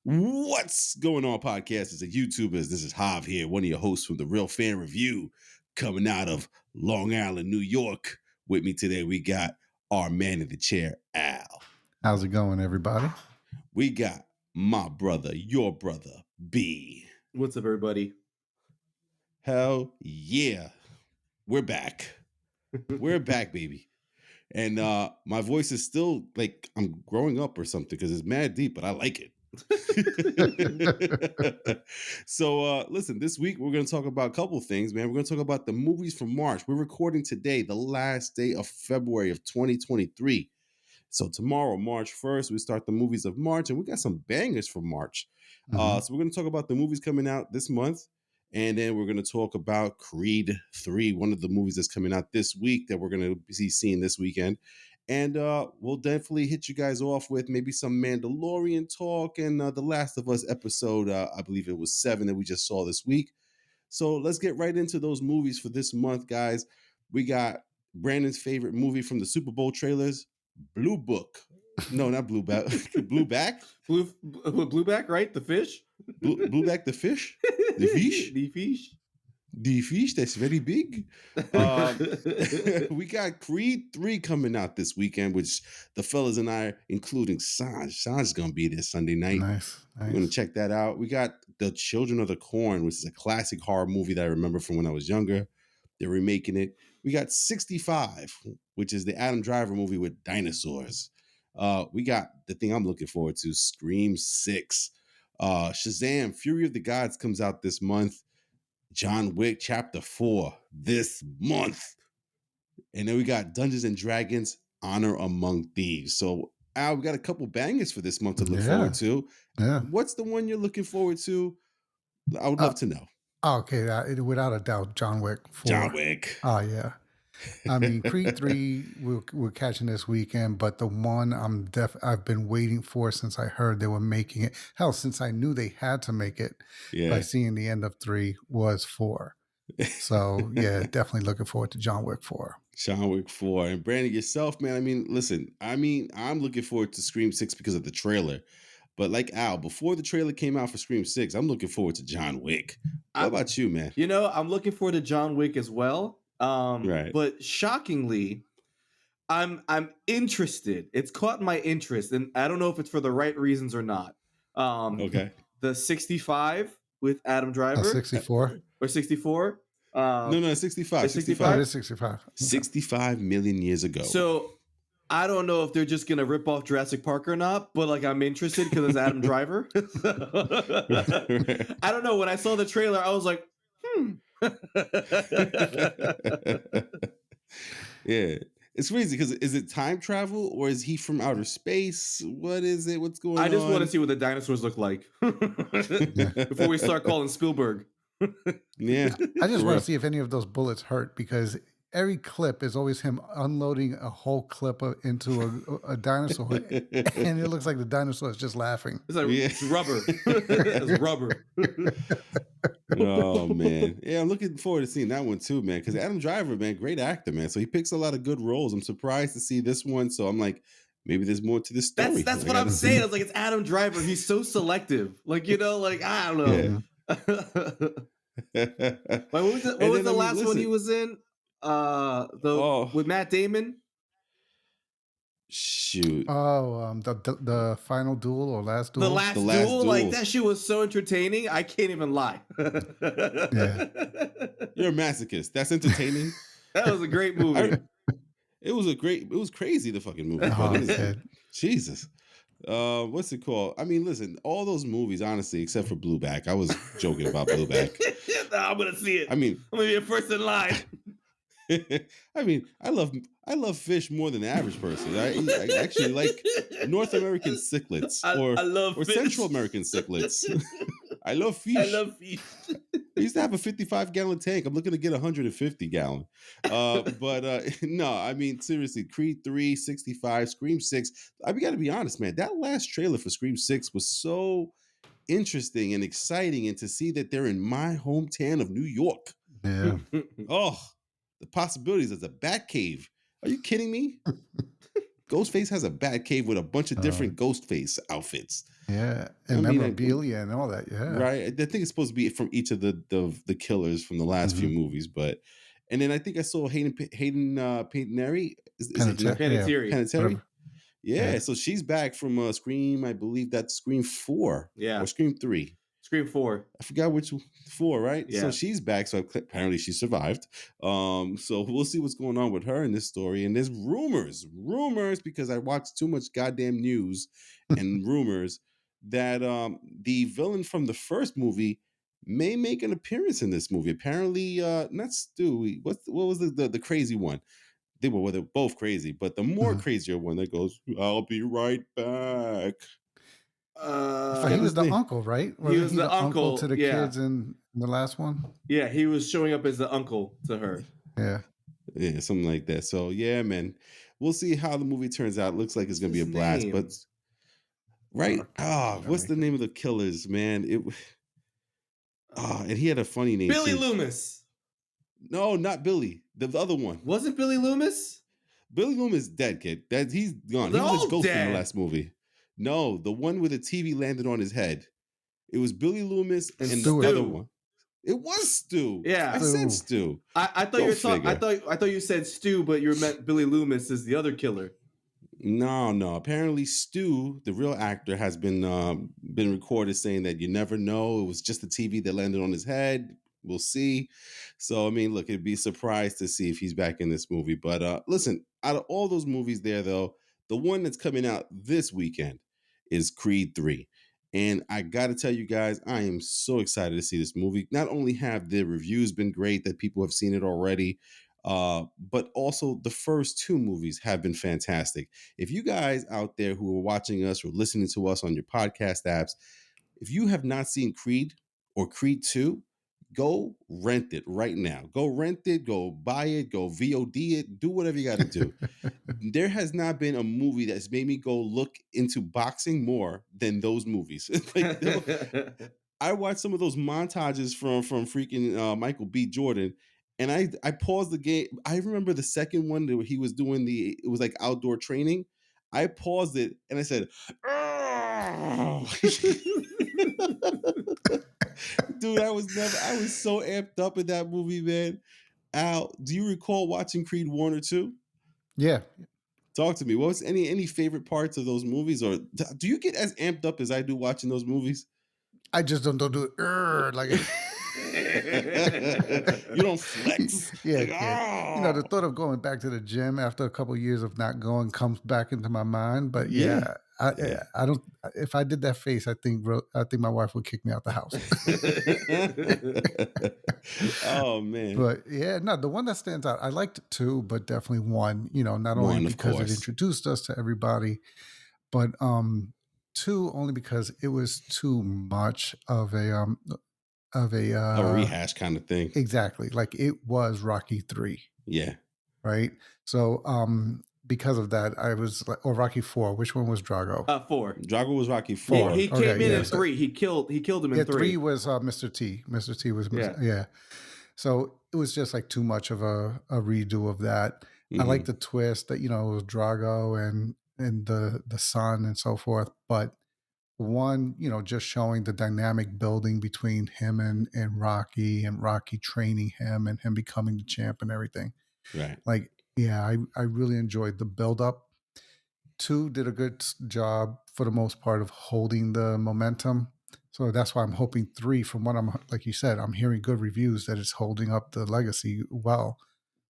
What's going on, podcasters and YouTubers? This is Hav here, one of your hosts from The Real Fan Review, coming out of Long Island, New York. With me today, we got our man in the chair, Al. How's it going, everybody? We got my brother, your brother, B. What's up, everybody? Hell yeah. We're back. We're back, baby. And my voice is still like I'm growing up or something because it's mad deep, but I like it. So listen, this week we're going to talk about a couple things, man. We're going to talk about the movies from March. We're recording today, the last day of February of 2023. So tomorrow, March 1st, we start the movies of March, and we got some bangers for March. So we're going to talk about the movies coming out this month, and then we're going to talk about Creed 3, one of the movies that's coming out this week that we're going to be seeing this weekend. And we'll definitely hit you guys off with maybe some Mandalorian talk and The Last of Us episode, I believe it was 7 that we just saw this week. So let's get right into those movies for this month, guys. We got Brandon's favorite movie from the Super Bowl trailers, Blue Book. No, not Blue Back. Blue Back? Blueback, right? The fish? Blue Back the fish? The fish? The fish? The fish that's very big. We got Creed 3 coming out this weekend, which the fellas and I, including Sanj. Sanj is going to be there Sunday night. Nice. We're going to check that out. We got The Children of the Corn, which is a classic horror movie that I remember from when I was younger. They're remaking it. We got 65, which is the Adam Driver movie with dinosaurs. We got the thing I'm looking forward to, Scream 6. Shazam, Fury of the Gods comes out this month. John Wick Chapter 4 this month. And then we got Dungeons and Dragons Honor Among Thieves. So, Al, we got a couple bangers for this month to look forward to. Yeah. What's the one you're looking forward to? I would love to know. Okay, without a doubt, John Wick 4. John Wick. Oh, yeah. I mean, Creed 3, we're catching this weekend, but the one I've been waiting for since I heard they were making it. Hell, since I knew they had to make it by seeing the end of 3 was 4. So, yeah, definitely looking forward to John Wick 4. John Wick 4. And Brandon, yourself, man, I'm looking forward to Scream 6 because of the trailer. But like Al, before the trailer came out for Scream 6, I'm looking forward to John Wick. What about you, man? You know, I'm looking forward to John Wick as well. Right. But shockingly, I'm interested. It's caught my interest, and I don't know if it's for the right reasons or not. Okay. The 65 with Adam Driver. 64? Or 64? No, 65. It's 65? Oh, it is 65. 65 million years ago. So I don't know if they're just gonna rip off Jurassic Park or not, but like I'm interested because it's Adam Driver. I don't know. When I saw the trailer, I was like, Yeah. It's crazy because is it time travel or is he from outer space? What is it? What's going on? I just want to see what the dinosaurs look like before we start calling Spielberg. Yeah. I just want to see if any of those bullets hurt because every clip is always him unloading a whole clip into a dinosaur, and it looks like the dinosaur is just laughing. It's like it's rubber. It's rubber. Oh man, yeah, I'm looking forward to seeing that one too, man. Because Adam Driver, man, great actor, man. So he picks a lot of good roles. I'm surprised to see this one. So I'm like, maybe there's more to the story. That's what I'm saying. I was like, it's Adam Driver. He's so selective. Like I don't know. Yeah. What was the last one he was in? With Matt Damon. Shoot. Oh, the final duel or last duel. The last duel, like that shit was so entertaining. I can't even lie. Yeah. You're a masochist. That's entertaining. That was a great movie. It was crazy, the fucking movie. Jesus. What's it called? I mean, listen, all those movies, honestly, except for Blueback. I was joking about Blueback. I'm gonna see it. I mean, I'm gonna be a first in line. I mean, I love fish more than the average person. I actually like North American cichlids or Central American cichlids. I love fish. I love fish. I used to have a 55-gallon tank. I'm looking to get a 150-gallon. No, I mean, seriously, Creed 3, 65, Scream 6. I got to be honest, man. That last trailer for Scream 6 was so interesting and exciting. And to see that they're in my hometown of New York. Yeah. Oh, the possibilities as a bat cave. Are you kidding me? Ghostface has a bat cave with a bunch of different Ghostface outfits. Yeah, I and mean, memorabilia and all that. Yeah, right. I think it's supposed to be from each of the killers from the last few movies, and then I think I saw Hayden Panettiere. Is it yeah, Panettiere? whatever. Yeah, so she's back from Scream. I believe that's Scream 4 Yeah. or Scream 3. Scream 4. I forgot which 4, right? Yeah. So she's back. So apparently she survived. So we'll see what's going on with her in this story. And there's rumors, because I watched too much goddamn news and rumors that the villain from the first movie may make an appearance in this movie. Apparently, not Stewie. What was the crazy one? They were they're both crazy, but the more crazier one that goes, "I'll be right back." He was the uncle, right? Wasn't he the uncle to the kids in the last one? Yeah, he was showing up as the uncle to her. Yeah, something like that. So yeah, man, we'll see how the movie turns out. It looks like it's gonna be a blast, but right? What's the name of the killers, man? And he had a funny name. Billy too. Loomis. No, not Billy. The other one. Wasn't Billy Loomis? Billy Loomis dead, kid. He's gone. He was a ghost in the last movie. No, the one where the TV landed on his head. It was Billy Loomis and the other one. It was Stu. Yeah, I said Stu. I thought you were talking. I thought you said Stu, but you meant Billy Loomis is the other killer. No. Apparently, Stu, the real actor, has been recorded saying that you never know. It was just the TV that landed on his head. We'll see. So, I mean, look, it'd be a surprise to see if he's back in this movie. But listen, out of all those movies there, though, the one that's coming out this weekend is Creed 3. And I got to tell you guys, I am so excited to see this movie. Not only have the reviews been great, that people have seen it already, but also the first 2 movies have been fantastic. If you guys out there who are watching us or listening to us on your podcast apps, if you have not seen Creed or Creed 2, go rent it right now. Go rent it, go buy it, go VOD it, do whatever you got to do. There has not been a movie that's made me go look into boxing more than those movies. I watched some of those montages from freaking Michael B. Jordan, and I paused the game. I remember the second one that he was doing it was like outdoor training. I paused it and I said, dude, I was so amped up in that movie, man. Al, do you recall watching Creed 1 or 2? Yeah. Talk to me. What was any favorite parts of those movies, or do you get as amped up as I do watching those movies? I just don't do it like you don't flex. Yeah, like, the thought of going back to the gym after a couple of years of not going comes back into my mind. But I don't. If I did that face, I think my wife would kick me out the house. Oh man! But the one that stands out, I liked 2, but definitely 1. Not only because it introduced us to everybody, but 2 only because it was too much of a rehash kind of thing. Exactly, like it was Rocky 3. Yeah. Right. So because of that, I was like, or Rocky 4. Which one was Drago? 4. Drago was Rocky 4. He came in 3. He killed him in 3. 3 was Mr. T. Mr. T was yeah. So it was just like too much of a redo of that. I like the twist that it was Drago and the son and so forth, but 1, just showing the dynamic building between him and Rocky, and Rocky training him and him becoming the champ and everything. Right. Like, I really enjoyed the build-up. 2 did a good job for the most part of holding the momentum. So that's why I'm hoping 3, from what like you said, I'm hearing good reviews that it's holding up the legacy well.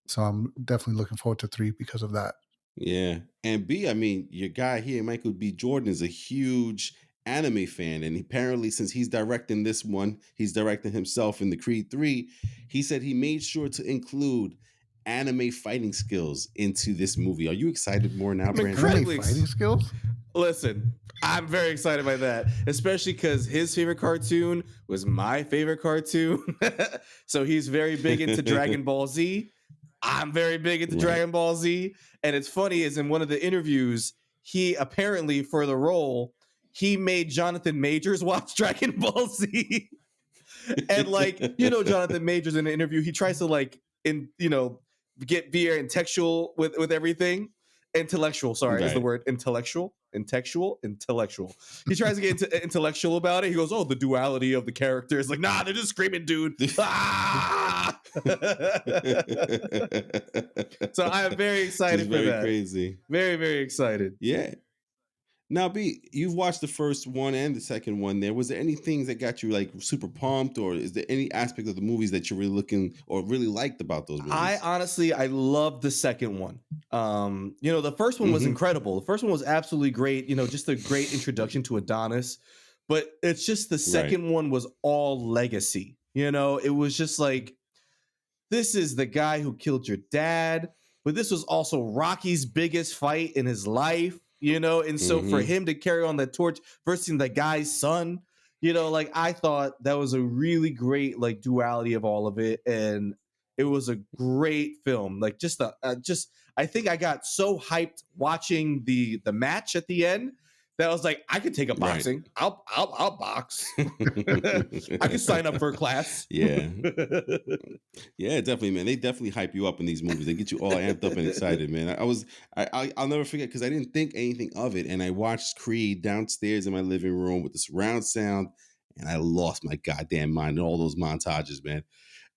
So I'm definitely looking forward to 3 because of that. Yeah. And B, I mean, your guy here, Michael B. Jordan, is a huge anime fan. And apparently, since he's directing this one, he's directing himself in the Creed 3. He said he made sure to include anime fighting skills into this movie. Are you excited more now, Brandon? Anime fighting skills? Listen, I'm very excited by that, especially because his favorite cartoon was my favorite cartoon. So he's very big into Dragon Ball Z. I'm very big into Dragon Ball Z. And it's funny, is in one of the interviews, he apparently, for the role, he made Jonathan Majors watch Dragon Ball Z. And Jonathan Majors in the interview, he tries to get very textual with everything. intellectual, sorry, is the Right. word intellectual. He tries to get into intellectual about it. He goes, "Oh, the duality of the characters." Like, nah, they're just screaming, dude. Ah! So I am very Just excited for very that. crazy. Very, very excited. Yeah. Now, B, you've watched the first one and the second one there. Was there any things that got you like super pumped, or is there any aspect of the movies that you're really looking or really liked about those I movies? honestly, I love the second one. The first one was Mm-hmm. incredible. The first one was absolutely great. Just a great introduction to Adonis. But it's just the Right. second one was all legacy. It was just like, this is the guy who killed your dad, but this was also Rocky's biggest fight in his life, and so for Mm-hmm. him to carry on that torch versus the guy's son, like I thought that was a really great like duality of all of it, and it was a great film. Like just I think I got so hyped watching the match at the end that I was like, I could take a Right. boxing. I'll box. I could sign up for a class. Yeah. Yeah, definitely, man. They definitely hype you up in these movies. They get you all amped up and excited, man. I'll never forget because I didn't think anything of it, and I watched Creed downstairs in my living room with the surround sound, and I lost my goddamn mind in all those montages, man.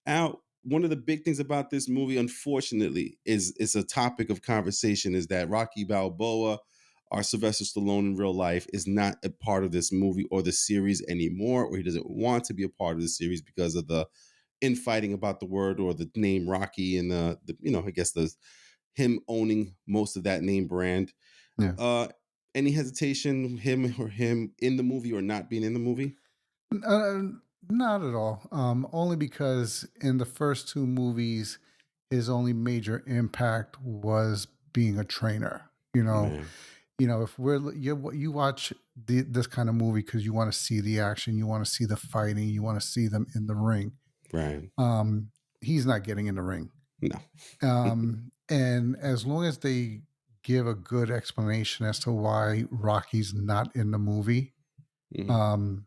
Now, one of the big things about this movie, unfortunately, is it's a topic of conversation, is that Rocky Balboa, our Sylvester Stallone in real life, is not a part of this movie or the series anymore, or he doesn't want to be a part of the series because of the infighting about the word or the name Rocky and I guess the him owning most of that name brand. Yeah. Uh, any hesitation, him in the movie or not being in the movie? Uh, Not at all. Only because in the first two movies, his only major impact was being a trainer. Man, If you watch this kind of movie because you want to see the action, you want to see the fighting, you want to see them in the ring. right? Um, he's not getting in the ring. No. And as long as they give a good explanation as to why Rocky's not in the movie, Mhm. um,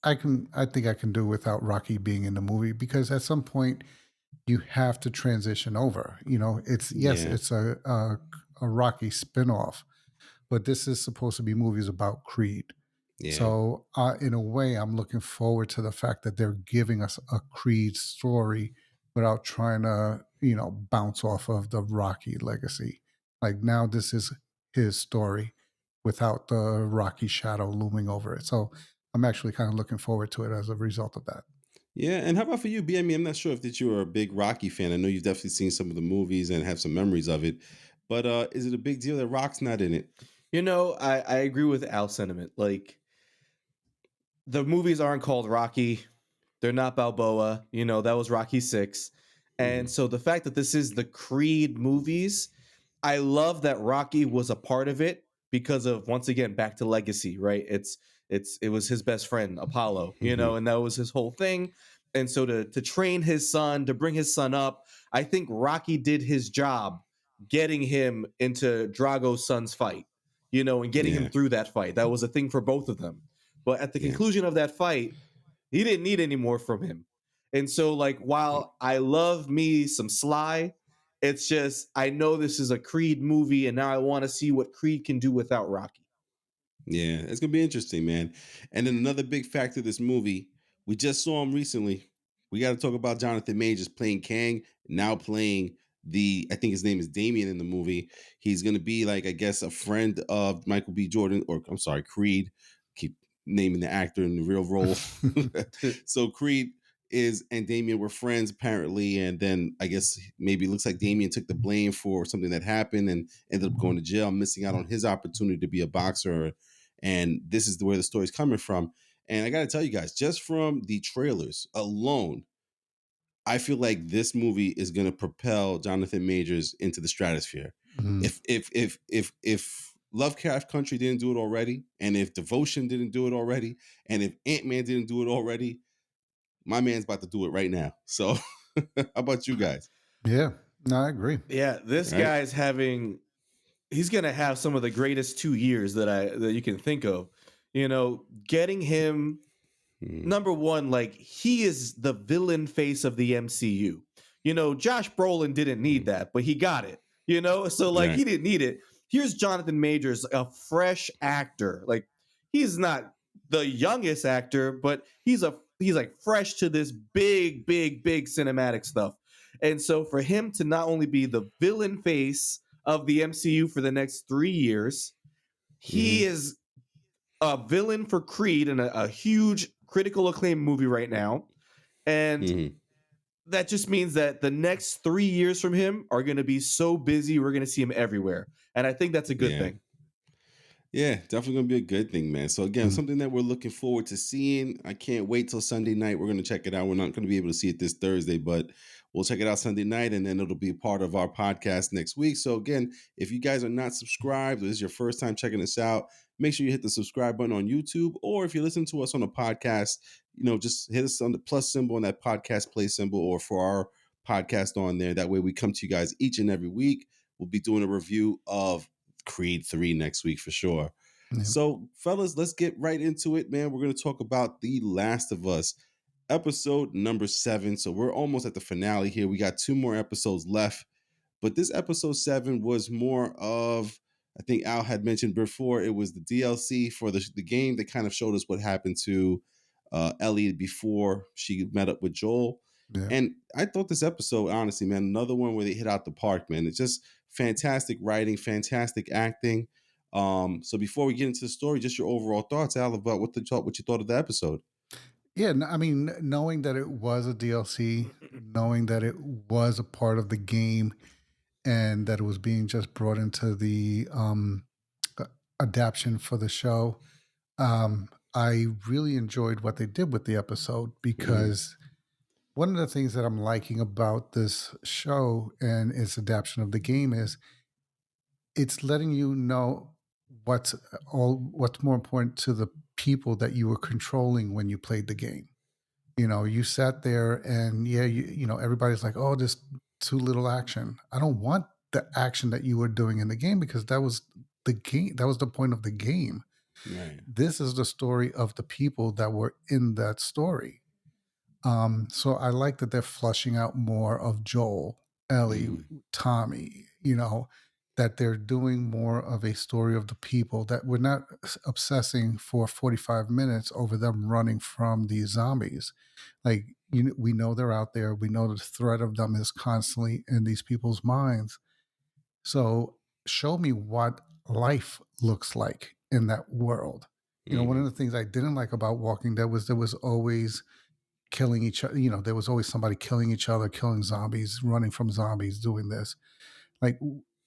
I think I can do without Rocky being in the movie because at some point you have to transition over. Yeah, It's a Rocky spinoff, but this is supposed to be movies about Creed. yeah, So, in a way, I'm looking forward to the fact that they're giving us a Creed story without trying to, bounce off of the Rocky legacy. Like now, this is his story without the Rocky shadow looming over it. So, I'm actually kind of looking forward to it as a result of that. yeah. And how about for you, B? I mean, I'm not sure if that you are a big Rocky fan. I know you've definitely seen some of the movies and have some memories of it, but is it a big deal that Rock's not in it? I agree with Al's sentiment. Like, the movies aren't called Rocky. They're not Balboa. That was Rocky 6. And Mhm. so the fact that this is the Creed movies, I love that Rocky was a part of it because of, once again, back to legacy, right? It was his best friend Apollo, Mhm. and that was his whole thing. And so to train his son, to bring his son up, I think Rocky did his job getting him into Drago's son's fight, and getting him Yeah, through that fight. That was a thing for both of them. But at the yeah. conclusion of that fight, he didn't need any more from him. And so, like, while I love me some Sly, it's just I know this is a Creed movie, and now I want to see what Creed can do without Rocky. Yeah, it's gonna be interesting, man. And then another big factor of this movie, we just saw him recently. We got to talk about Jonathan Majors playing Kang, now playing I think his name is Damien in the movie. He's gonna be like, I guess, a friend of Michael B. Jordan, or I'm sorry, Creed. Keep naming the actor in the real role. So Creed and Damien were friends apparently, and then I guess maybe it looks like Damien took the blame for something that happened and ended up going to jail, missing out on his opportunity to be a boxer, and this is where the story's coming from. And I got to tell you guys, just from the trailers alone, I feel like this movie is going to propel Jonathan Majors into the stratosphere. Mhm. If Lovecraft Country didn't do it already, and if Devotion didn't do it already, and if Ant-Man didn't do it already, my man's about to do it right now. So, how about you guys? Yeah, no, I agree. Yeah, this Right? guy's he's gonna have some of the greatest 2 years that you can think of. Getting him Mm, number one, like he is the villain face of the MCU. Josh Brolin didn't need mm, that, but he got it. So like Right. he didn't need it. Here's Jonathan Majors, a fresh actor. Like he's not the youngest actor, but he's like fresh to this big, big, big cinematic stuff. And so for him to not only be the villain face of the MCU for the next 3 years, he Mm-hmm. is a villain for Creed in a huge critical acclaim movie right now. And Mm-hmm. that just means that the next 3 years from him are going to be so busy. We're going to see him everywhere. And I think that's a good Yeah. thing. Yeah, definitely gonna be a good thing, man. So again, Mm. something that we're looking forward to seeing. I can't wait till Sunday night. We're gonna check it out. We're not gonna be able to see it this Thursday, but we'll check it out Sunday night, and then it'll be part of our podcast next week. So again, if you guys are not subscribed, or this is your first time checking us out, make sure you hit the subscribe button on YouTube, or if you listen to us on a podcast, just hit us on the plus symbol on that podcast play symbol, or for our podcast on there. That way, we come to you guys each and every week. We'll be doing a review of Creed 3 next week for sure. Yeah. So, fellas, let's get right into it, man. We're going to talk about The Last of Us, episode number 7. So, we're almost at the finale here. We got 2 more episodes left. But this episode 7 was more of, I think Al had mentioned before, it was the DLC for the game that kind of showed us what happened to Ellie before she met up with Joel. Yeah. And I thought this episode, honestly, man, another one where they hit out the park, man. It's just fantastic writing, fantastic acting. So before we get into the story, just your overall thoughts, Al, about what you thought of the episode. Yeah, I mean, knowing that it was a DLC, knowing that it was a part of the game, and that it was being just brought into the adaptation for the show, I really enjoyed what they did with the episode Mm-hmm. because one of the things that I'm liking about this show and its adaptation of the game is it's letting you know what's more important to the people that you were controlling when you played the game. You sat there and yeah, everybody's like, oh, there's too little action. I don't want the action that you were doing in the game because that was the game. That was the point of the game. Right. This is the story of the people that were in that story. So I like that they're flushing out more of Joel, Ellie, Mm-hmm. Tommy, that they're doing more of a story of the people, that we're not obsessing for 45 minutes over them running from these zombies. Like, we know they're out there. We know the threat of them is constantly in these people's minds. So show me what life looks like in that world. One of Mm-hmm. the things I didn't like about Walking Dead was there was always killing each other. There was always somebody killing each other, killing zombies, running from zombies, doing this. Like,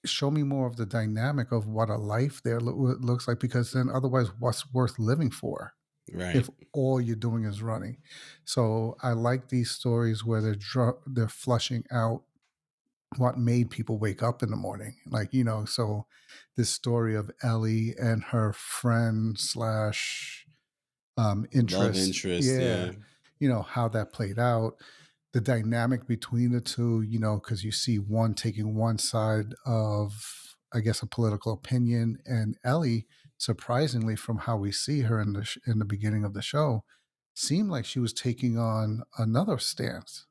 show me more of the dynamic of what a life there looks like, because then otherwise, what's worth living for Right. if all you're doing is running? So I like these stories where they're flushing out what made people wake up in the morning. Like, so this story of Ellie and her friend slash Love interest. interest. Yeah. Yeah. How that played out, the dynamic between the two, because you see one taking one side of, I guess, a political opinion, and Ellie, surprisingly, from how we see her in the beginning of the show, seemed like she was taking on another stance.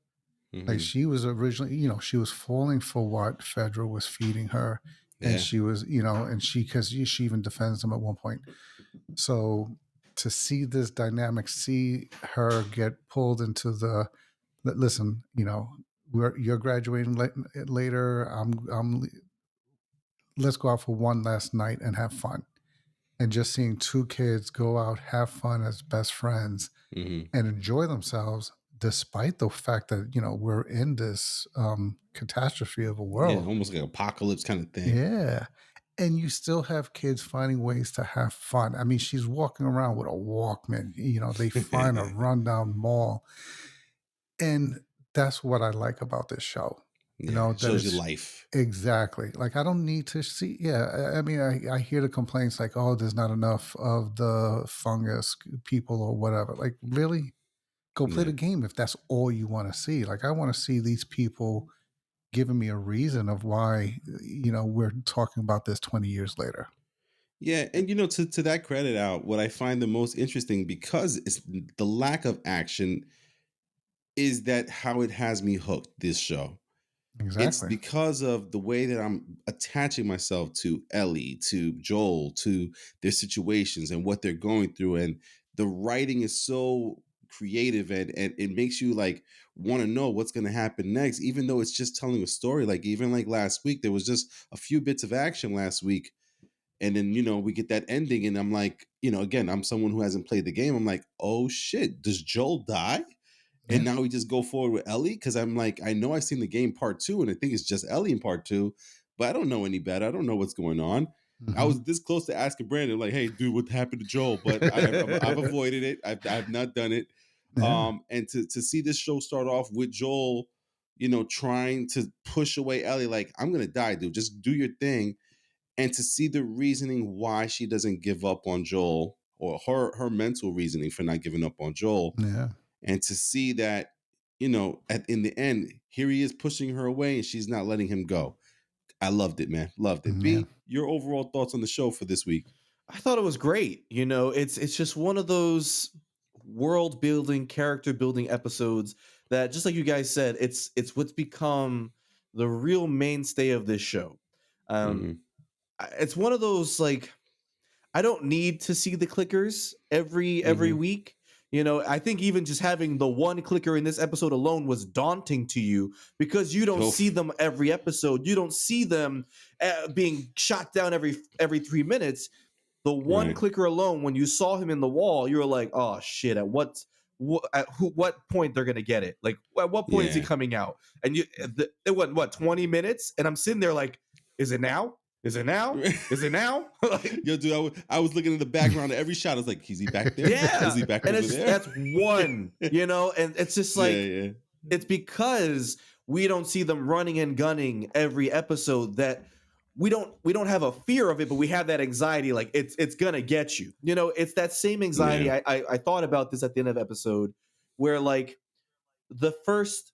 Like, Mm-hmm. she was originally, she was falling for what Fedra was feeding her, and Yeah. she was, and because she even defends them at one point. So to see this dynamic, see her get pulled into listen, you're graduating later. Let's go out for one last night and have fun. And just seeing two kids go out, have fun as best friends, Mm-hmm. and enjoy themselves, despite the fact that we're in this catastrophe of a Yeah. world. Almost like apocalypse kind of thing. Yeah. And you still have kids finding ways to have fun. I mean, she's walking around with a Walkman. They find a rundown mall. And that's what I like about this show. Yeah. That Shows you it's life. exactly like, I don't need to see. Yeah. I mean, I hear the complaints like, oh, there's not enough of the fungus people or whatever. Like, really? Go play Yeah. the game if that's all you want to see. Like, I want to see these people giving me a reason of why we're talking about this 20 years later. Yeah, and to that credit out, what I find the most interesting, because it's the lack of action, is that how it has me hooked, this show. It's Exactly. because of the way that I'm attaching myself to Ellie, to Joel, to their situations and what they're going through. And the writing is so creative, and it makes you like want to know what's going to happen next, even though it's just telling a story. Like, even like last week, there was just a few bits of action last week. And then, we get that ending, and I'm like, again, I'm someone who hasn't played the game. I'm like, oh shit, does Joel die? And Yeah. now we just go forward with Ellie, because I'm like, I know I've seen the game part two, and I think it's just Ellie in part two, but I don't know any better. I don't know what's going on. I Hmm. was this close to asking Brandon, like, "Hey, dude, what happened to Joel?" But I've avoided it. I've not done it. Yeah. And to see this show start off with Joel, trying to push away Ellie, like, I'm gonna die, dude. Just do your thing. And to see the reasoning why she doesn't give up on Joel, or her mental reasoning for not giving up on Joel, Yeah. and to see that, in the end, here he is pushing her away, and she's not letting him go. I loved it, man. Loved it. Yeah. B, your overall thoughts on the show for this week? I thought it was great. It's just one of those world building, character building episodes that, just like you guys said, it's what's become the real mainstay of this show. Um, Hmm. it's one of those, like, I don't need to see the clickers every Hmm. week. I think even just having the one clicker in this episode alone was daunting to you, because you don't see Oof. them every episode. You don't see them being shot down every 3 minutes. The one Right. clicker alone, when you saw him in the wall, you were like, "Oh shit! What point they're gonna get it? Like, at what point is he Yeah. coming out?" And it went, what, 20 minutes, and I'm sitting there like, "Is it now? Is it now? Is it now?" Like, Yo, dude, I was looking in the background of every shot. I was like, is he back there? Is yeah, he back and over it's just, there? that's one, and it's just Yeah, like, yeah. it's because we don't see them running and gunning every episode that we don't have a fear of it, but we have that anxiety, like it's gonna get you. It's that same anxiety. Yeah. I thought about this at the end of the episode, where, like, the first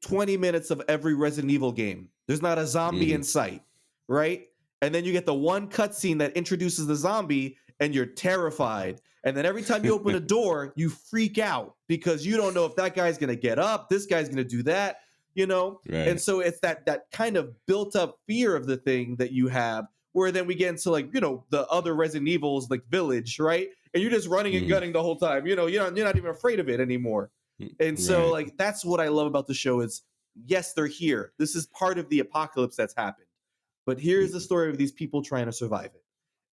20 minutes of every Resident Evil game, there's not a zombie in Hmm. sight, right? And then you get the one cutscene that introduces the zombie, and you're terrified. And then every time you open a door, you freak out because you don't know if that guy's going to get up, this guy's going to do that, you know? And Right. so it's that kind of built up fear of the thing that you have, where then we get into, like, the other Resident Evils, like Village, right? And you're just running and Hmm. gunning the whole time. You're not even afraid of it anymore. And so, Right. like, that's what I love about the show is, yes, they're here. This is part of the apocalypse that's happened. But here's the story of these people trying to survive it.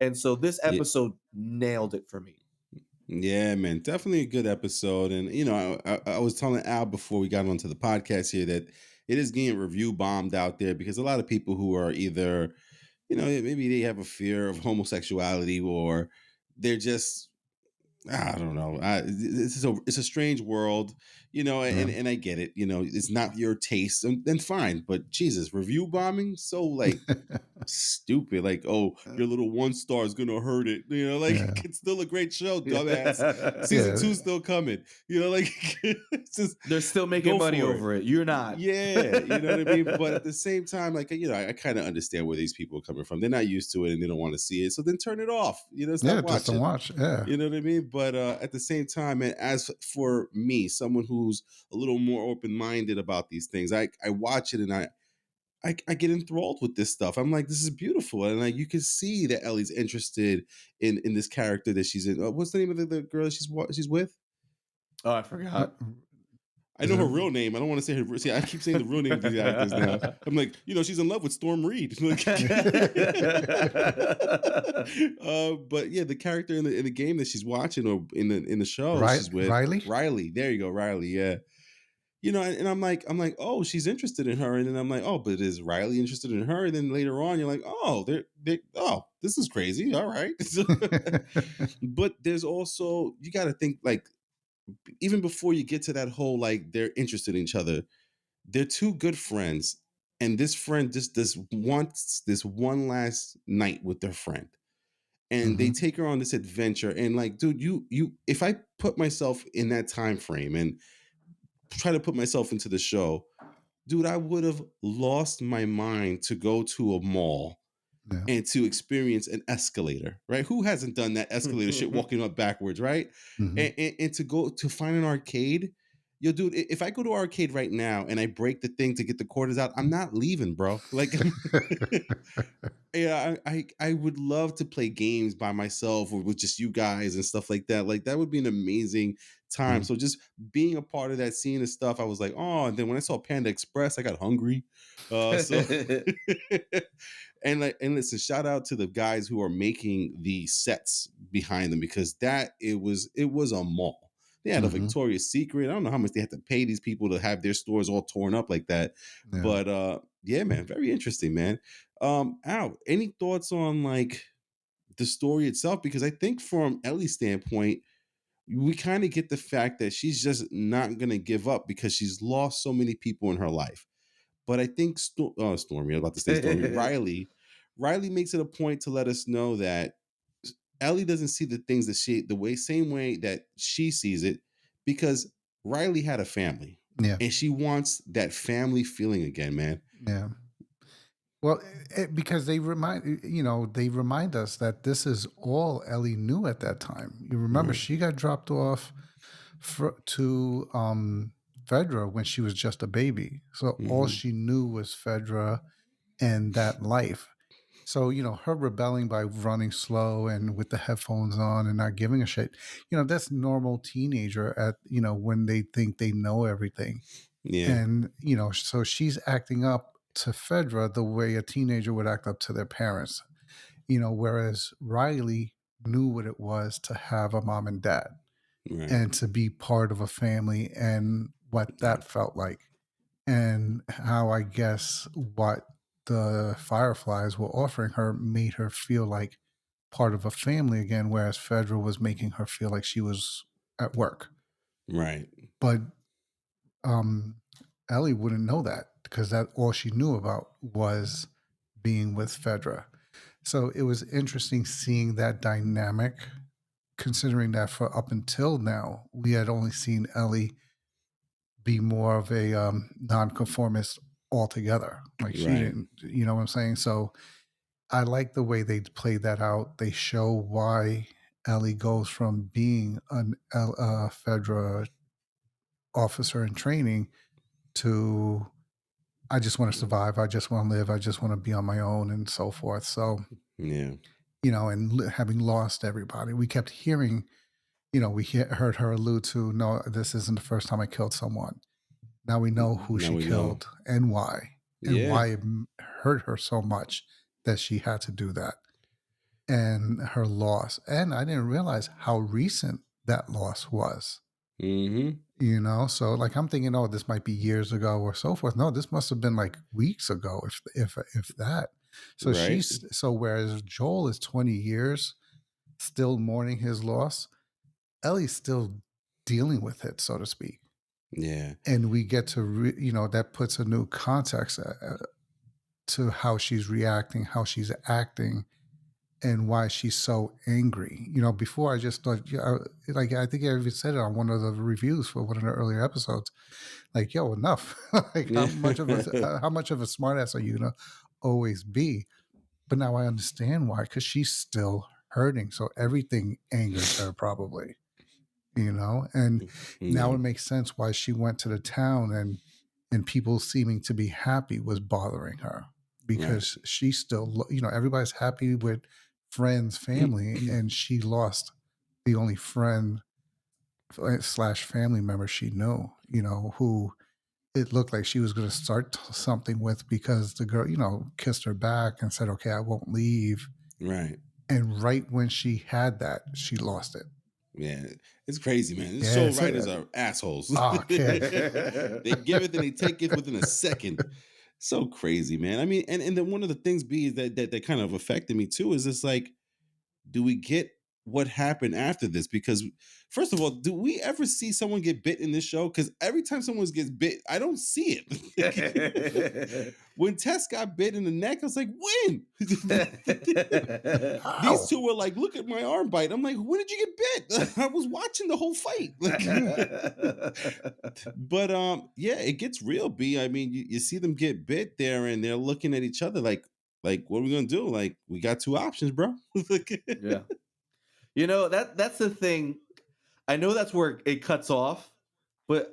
And so this Yeah. episode nailed it for me. Yeah, man, definitely a good episode. And I was telling Al before we got onto the podcast here that it is getting review bombed out there, because a lot of people who are either, maybe they have a fear of homosexuality, or they're just, I don't know. It's a strange world, Yeah. and I get it. It's not your taste, and then fine. But Jesus, review bombing, so like stupid. Like, oh, your little one star is gonna hurt it. Like, Yeah. it's still a great show, dumbass. Season Yeah. two's still coming. Like, it's just They're still making go money for it. over it. You're not. Yeah, you know what I mean? But at the same time, like, I kind of understand where these people are coming from. They're not used to it, and they don't want to see it. So then turn it off. Stop Yeah. Just to watching. watch. Yeah. You know what I mean? But at the same time, and as for me, someone who's a little more open-minded about these things, I watch it, and I get enthralled with this stuff. I'm like, this is beautiful, and like, you can see that Ellie's interested in this character that she's in. What's the name of the girl she's with? Oh, I forgot. I Is know it? her real name. I don't want to say her. See, I keep saying the real name of these actors now. I'm like, she's in love with Storm Reed. Like, but yeah, the character in the game that she's watching, or in the show Right. she's with, Riley. Riley. There you go, Riley. Yeah. And I'm like, oh, she's interested in her, and then I'm like, oh, but is Riley interested in her? And then later on, you're like, oh, oh, this is crazy. All right. But there's also, you got to think, like, even before you get to that whole, like, they're interested in each other, they're two good friends, and this friend just wants this one last night with their friend, and they Hmm. take her on this adventure. And like, dude, you if I put myself in that time frame and try to put myself into the show, dude, I would have lost my mind to go to a mall Yeah. and to experience an escalator, right? Who hasn't done that escalator shit walking up backwards, right? Hmm. And to go to find an arcade, yo, dude, if I go to arcade right now and I break the thing to get the quarters out, I'm not leaving, bro. Like, yeah, I would love to play games by myself or with just you guys and stuff like that. Like, that would be an amazing time. Mm. So just being a part of that scene and stuff, I was like, oh, and then when I saw Panda Express, I got hungry. So and listen, shout out to the guys who are making the sets behind them, because it was a mall. They had a Mhm. Victoria's Secret. I don't know how much they had to pay these people to have their stores all torn up like that. Yeah. But yeah, man, very interesting, man. Al, any thoughts on like the story itself? Because I think from Ellie's standpoint, we kind of get the fact that she's just not gonna give up because she's lost so many people in her life. But I think Stormy, I was about to say Stormy, Riley makes it a point to let us know that Ellie doesn't see the things that same way that she sees it, because Riley had a family Yeah. and she wants that family feeling again, man. Yeah. Well, because they remind us that this is all Ellie knew at that time. You remember Right. she got dropped off to Fedra when she was just a baby. So all Mhm. she knew was Fedra and that life. So, her rebelling by running slow and with the headphones on and not giving a shit, that's normal teenager when they think they know everything. Yeah. And, so she's acting up to Fedra the way a teenager would act up to their parents, whereas Riley knew what it was to have a mom and dad Right. and to be part of a family and what Yeah. that felt like. And how I guess what the Fireflies were offering her made her feel like part of a family again, whereas Fedra was making her feel like she was at work. Right. But um, Ellie wouldn't know that because that all she knew about was being with Fedra. So it was interesting seeing that dynamic, considering that for up until now, we had only seen Ellie be more of a nonconformist altogether. Like she Right. didn't, you know what I'm saying? So I like the way they played that out. They show why Ellie goes from being a Fedra officer in training to I just want to survive. I just want to live. I just want to be on my own and so forth. So, Yeah. and having lost everybody, we kept hearing, we heard her allude to, no, this isn't the first time I killed someone. Now we know who Now she we know. killed and Yeah. why it hurt her so much that she had to do that and her loss. And I didn't realize how recent that loss was. Mm-hmm. So like I'm thinking, oh, this might be years ago or so forth. No, this must have been like weeks ago, if that. So Right. whereas Joel is 20 years still mourning his loss, Ellie's still dealing with it, so to speak. Yeah. And we get to that puts a new context to how she's reacting, how she's acting, and why she's so angry. Before I just thought, like I think I even said it on one of the reviews for one of the earlier episodes. Like, yo, enough. Like, Yeah. how much of a smartass are you gonna always be? But now I understand why, because she's still hurting. So everything angers her, probably. And now Yeah. it makes sense why she went to the town and people seeming to be happy was bothering her Right. because she's still, everybody's happy with friends, family, and she lost the only friend slash family member she knew, who it looked like she was going to start something with because the girl, kissed her back and said, okay, I won't leave. Right. And right when she had that, she lost it. Yeah, it's crazy, man. These Yeah. show So, writers are assholes. okay. They give it and they take it within a second. So crazy, man. I mean, and then one of the things be is that kind of affected me too is it's like, do we get what happened after this? Because first of all, do we ever see someone get bit in this show? Because every time someone gets bit, I don't see it. When Tess got bit in the neck, I was like, when? These Ow. two were like, look at my arm bite. I'm like, when did you get bit? I was watching the whole fight. But yeah, it gets real, B. I mean, you see them get bit there and they're looking at each other like, what are we gonna do? Like, we got two options, bro. Yeah. That's the thing. I know that's where it cuts off, but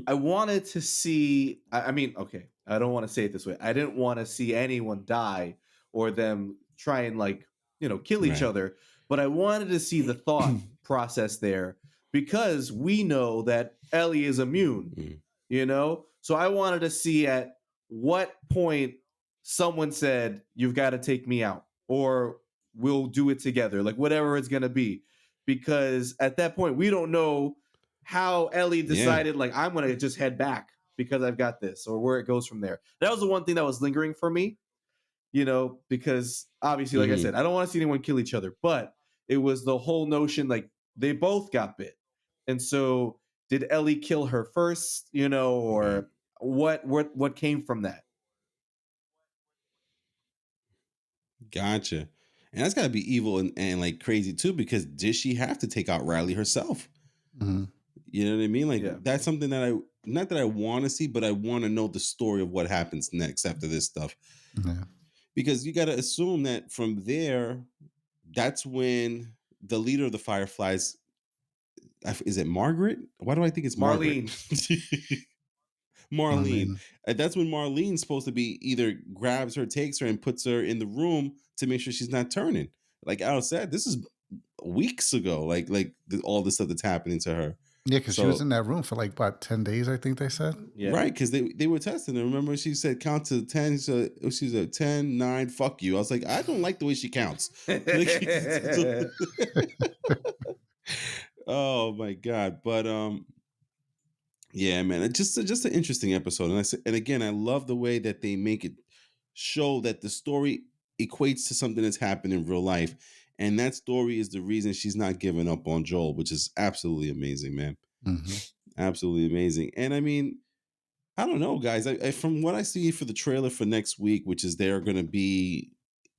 I wanted to see. I mean, okay, I don't want to say it this way. I didn't want to see anyone die or them try and kill each Right. other. But I wanted to see the thought process there because we know that Ellie is immune. Mm. So I wanted to see at what point someone said, "You've got to take me out," or "We'll do it together," like whatever it's gonna be. Because at that point, we don't know how Ellie Yeah. decided, like, I'm gonna just head back because I've got this, or where it goes from there. That was the one thing that was lingering for me, because obviously, like I said, Hmm. I don't want to see anyone kill each other, but it was the whole notion like they both got bit. And so did Ellie kill her first, Right. or what came from that? Gotcha. And that's got to be evil and like crazy too, because did she have to take out Riley herself? Mhm. You know what I mean? Like Yeah. that's something that not that I want to see, but I want to know the story of what happens next after this stuff. Yeah. Because you got to assume that from there, that's when the leader of the Fireflies, is it Margaret? Why do I think it's Margaret? Marlene. Marlene. Marlene. And that's when Marlene's supposed to be either grabs her, takes her, and puts her in the room to make sure she's not turning. Like Al said, this is weeks ago. All the stuff that's happening to her. Yeah, because she was So in that room for like what, 10 days, I think they said. Yeah. right, because they were testing her. Remember, she said count to 10. So she's a 10, 9, fuck you. I was like, I don't like the way she counts. Like, oh my god. But yeah, man, it's just an interesting episode. And again, I love the way that they make it show that the story equates to something that's happened in real life. And that story is the reason she's not giving up on Joel, which is absolutely amazing, man. Hmm. Absolutely amazing. And I mean, I don't know, guys. From what I see for the trailer for next week, which is they're going to be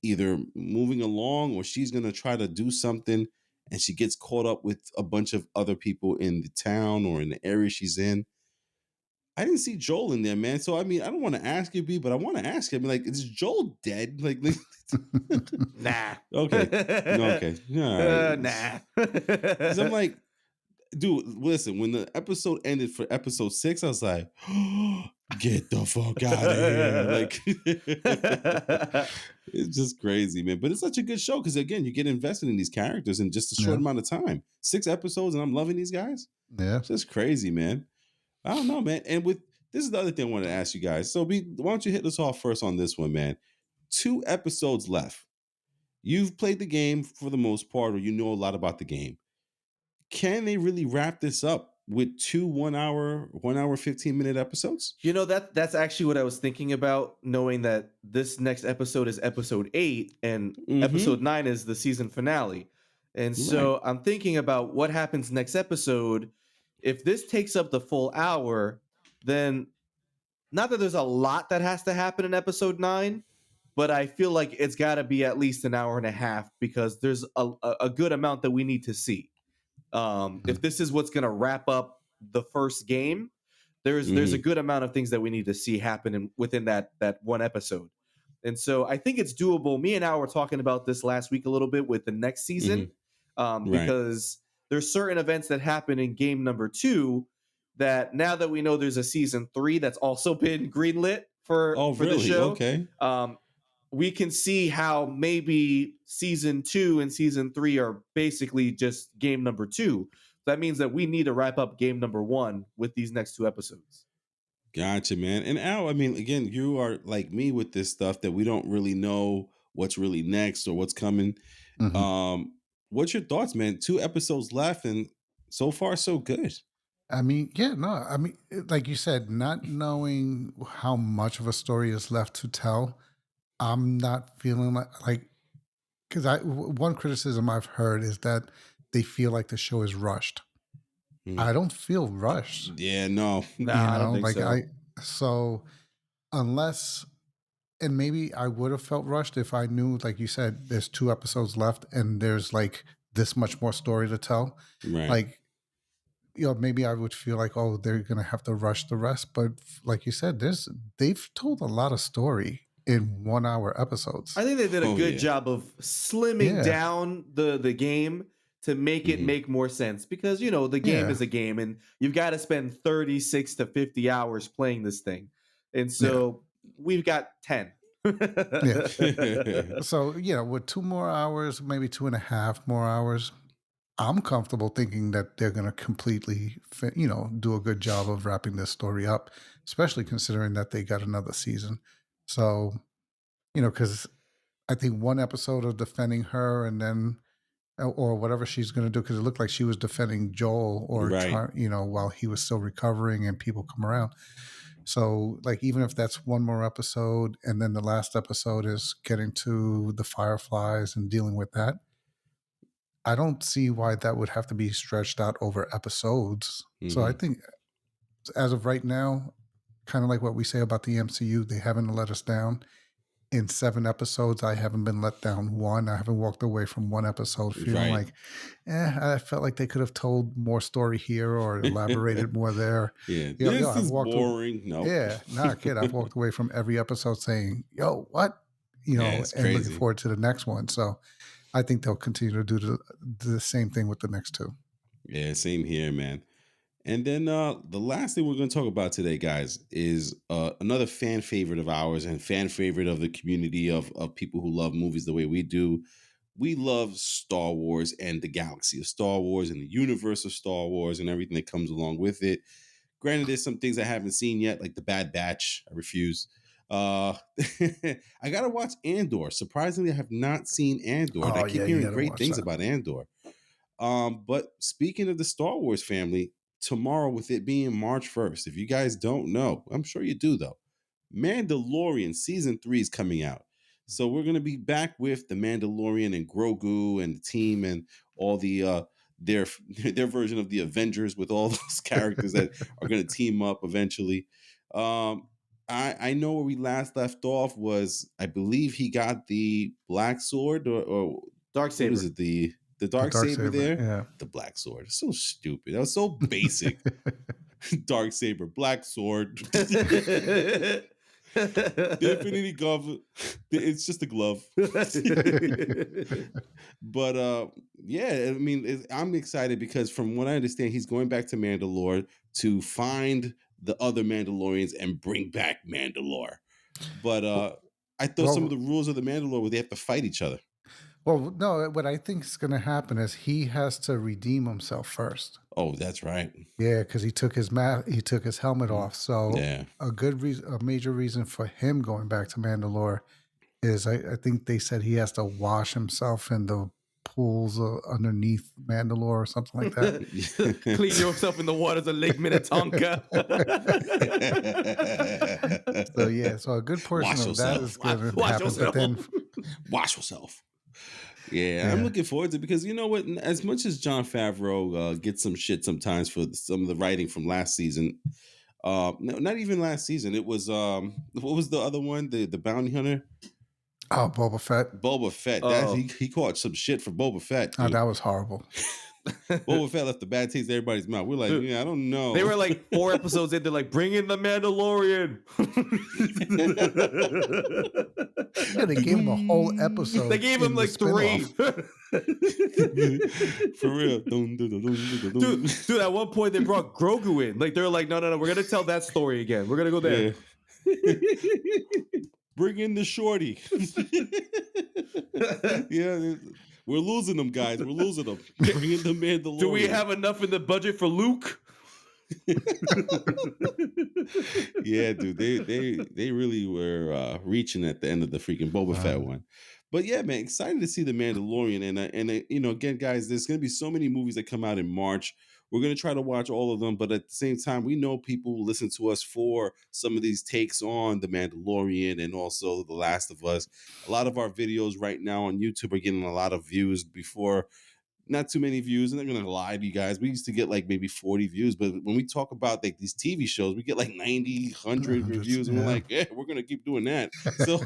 either moving along or she's going to try to do something and she gets caught up with a bunch of other people in the town or in the area she's in. I didn't see Joel in there, man. So I mean, I don't want to ask you, B, but I want to ask him, like, is Joel dead? Like Nah. okay, no, okay, all right. Nah. Because I'm like, dude, listen, when the episode ended for episode 6, I was like, get the fuck out of here. Like, it's just crazy, man. But it's such a good show because, again, you get invested in these characters in just a short Yeah. amount of time. 6 episodes, and I'm loving these guys. Yeah. It's just crazy, man. I don't know, man. And this is the other thing I wanted to ask you guys. So, why don't you hit us off first on this one, man? 2 episodes left. You've played the game for the most part, or you know a lot about the game. Can they really wrap this up with 2 1 hour 15-minute episodes? That's actually what I was thinking about, knowing that this next episode is episode 8 and Mm-hmm. episode 9 is the season finale. And Right. so I'm thinking about what happens next episode. If this takes up the full hour, then not that there's a lot that has to happen in episode 9, but I feel like it's got to be at least an hour and a half because there's a good amount that we need to see. If this is what's going to wrap up the first game, there's a Mm-hmm. good amount of things that we need to see happen within that one episode. And so I think it's doable. Me and Al were talking about this last week a little bit with the next season, Mm-hmm. Right. because there's certain events that happen in game number 2 that now that we know there's a season 3 that's also been greenlit for Oh, the really? show, Okay. we can see how maybe season 2 and season 3 are basically just game number 2. That means that we need to wrap up game number 1 with these next 2 episodes. Gotcha, man. And Al, I mean, again, you are like me with this stuff that we don't really know what's really next or what's coming. Hmm. What's your thoughts, man? 2 episodes left, and so far so good. I mean, yeah, no, I mean, like you said, not knowing how much of a story is left to tell, I'm not feeling like because one criticism I've heard is that they feel like the show is rushed. Mm. I don't feel rushed, Yeah, no. Nah, I don't think like so. so unless, and maybe I would have felt rushed if I knew, like you said, there's 2 episodes left and there's like this much more story to tell. Right. Like, maybe I would feel like, oh, they're gonna have to rush the rest. But like you said, they've told a lot of story in 1 hour episodes. I think they did a Oh, good yeah. job of slimming Yeah. down the game to make it Mm-hmm. make more sense, because the game Yeah. is a game and you've got to spend 36 to 50 hours playing this thing. And Yeah. so we've got 10. Yeah. So, with 2 more hours, maybe 2.5 more hours, I'm comfortable thinking that they're going to completely, do a good job of wrapping this story up, especially considering that they got another season. So, because I think one episode of defending her and then, or whatever she's going to do, because it looked like she was defending Joel or Right. while he was still recovering and people come around. So, like, even if that's one more episode, and then the last episode is getting to the Fireflies and dealing with that, I don't see why that would have to be stretched out over episodes. So I Mm-hmm. think as of right now, kind of like what we say about the MCU, they haven't let us down. In 7 episodes, I haven't been let down one. I haven't walked away from one episode feeling Right. like, I felt like they could have told more story here or elaborated more there. Yeah. Yo, This I've is walked away. boring. Nope. Yeah, nah, kid, I've walked away from every episode saying, yo, what? Yeah, it's And looking crazy. forward to the next one. So I think they'll continue to do the same thing with the next two. Yeah, same here, man. And then the last thing we're going to talk about today, guys, is another fan favorite of ours and fan favorite of the community of people who love movies the way we do. We love Star Wars and the galaxy of Star Wars and the universe of Star Wars and everything that comes along with it. Granted, there's some things I haven't seen yet, like the Bad Batch. I refuse. I gotta watch Andor. Surprisingly, I have not seen Andor, and I Oh keep yeah, you hearing gotta great watch things that. about Andor. But speaking of the Star Wars family, tomorrow, with it being March 1st, if you guys don't know, I'm sure you do though, Mandalorian season 3 is coming out. So we're gonna be back with the Mandalorian and Grogu and the team and all the their their version of the Avengers with all those characters that are gonna team up eventually. Um I know where we last left off was, I believe he got the black sword, or Dark what is Saber. it, the The dark dark saber saber, there, yeah. the black sword. It's so stupid. That was so basic. Dark saber, black sword. The Infinity glove. It's just a glove. But yeah, I mean, I'm excited because from what I understand, he's going back to Mandalore to find the other Mandalorians and bring back Mandalore. But I thought some of well, the rules of the Mandalore were they have to fight each other. well, no. What I think is going to happen is he has to redeem himself first. Oh, that's right. Yeah, because he took his helmet Mhm. off. So Yeah. a major reason for him going back to Mandalore is I think they said he has to wash himself in the pools underneath Mandalore or something like that. Clean yourself in the waters of Lake Minnetonka. So yeah, so a good portion Wash of that is yourself. going to Watch happen. But yourself. then, Wash yourself. Yeah, I'm yeah, looking forward to it because you know what? As much as John Favreau gets some shit sometimes for some of the writing from last season, no, not even last season. It was what was the other one? The bounty hunter, oh, Boba Fett. Boba Fett. That Oh. he caught some shit for Boba Fett, Oh, dude. that was horrible. Boba Fett left a bad taste in everybody's mouth. We're like, Dude, yeah, I don't know. They were like 4 episodes in. They're like, bring in the Mandalorian. Yeah, they gave him a whole episode. They gave him in the like 3. For real. Dude, at one point they brought Grogu in. Like, they're like, no, we're gonna tell that story again. We're gonna go there. Yeah. Bring in the shorty. Yeah, we're losing them, guys. We're losing them. Bring in the Mandalorian. Do we have enough in the budget for Luke? Yeah, dude, they really were reaching at the end of the freaking Boba Fett one. But yeah, man, excited to see the Mandalorian, and you know, again, guys, there's gonna be so many movies that come out in March. We're gonna try to watch all of them, but at the same time, we know people will listen to us for some of these takes on the Mandalorian and also The Last of Us. A lot of our videos right now on YouTube are getting a lot of views. Before, not too many views. I'm not gonna lie to you guys. We used to get like maybe 40 views, but when we talk about like these TV shows, we get like 90, 100 reviews, and we're like, yeah, we're gonna keep doing that. So,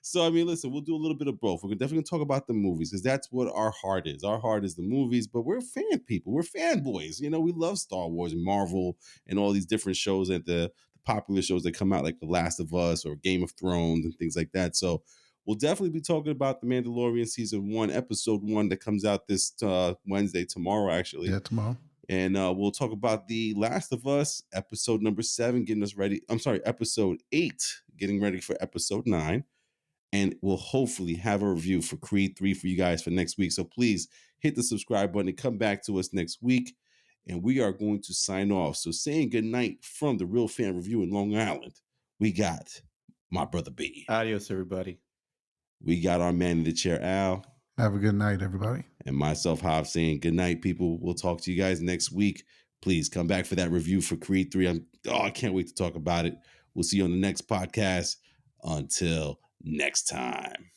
so I mean, listen, we'll do a little bit of both. We're definitely gonna talk about the movies because that's what our heart is. Our heart is the movies, but we're fan people. We're fanboys. You know, we love Star Wars and Marvel and all these different shows and the popular shows that come out, like The Last of Us or Game of Thrones and things like that. So we'll definitely be talking about The Mandalorian Season 1, Episode 1 that comes out this Wednesday, tomorrow, actually. Yeah, tomorrow. And we'll talk about The Last of Us, episode number 7, getting us ready. I'm sorry, episode 8, getting ready for episode 9. And we'll hopefully have a review for Creed 3 for you guys for next week. So please hit the subscribe button and come back to us next week. And we are going to sign off. So saying goodnight from the Real Fan Review in Long Island, we got my brother B. Adios, everybody. We got our man in the chair, Al. Have a good night, everybody. And myself, Hob, saying good night, people. We'll talk to you guys next week. Please come back for that review for Creed 3. I can't wait to talk about it. We'll see you on the next podcast. Until next time.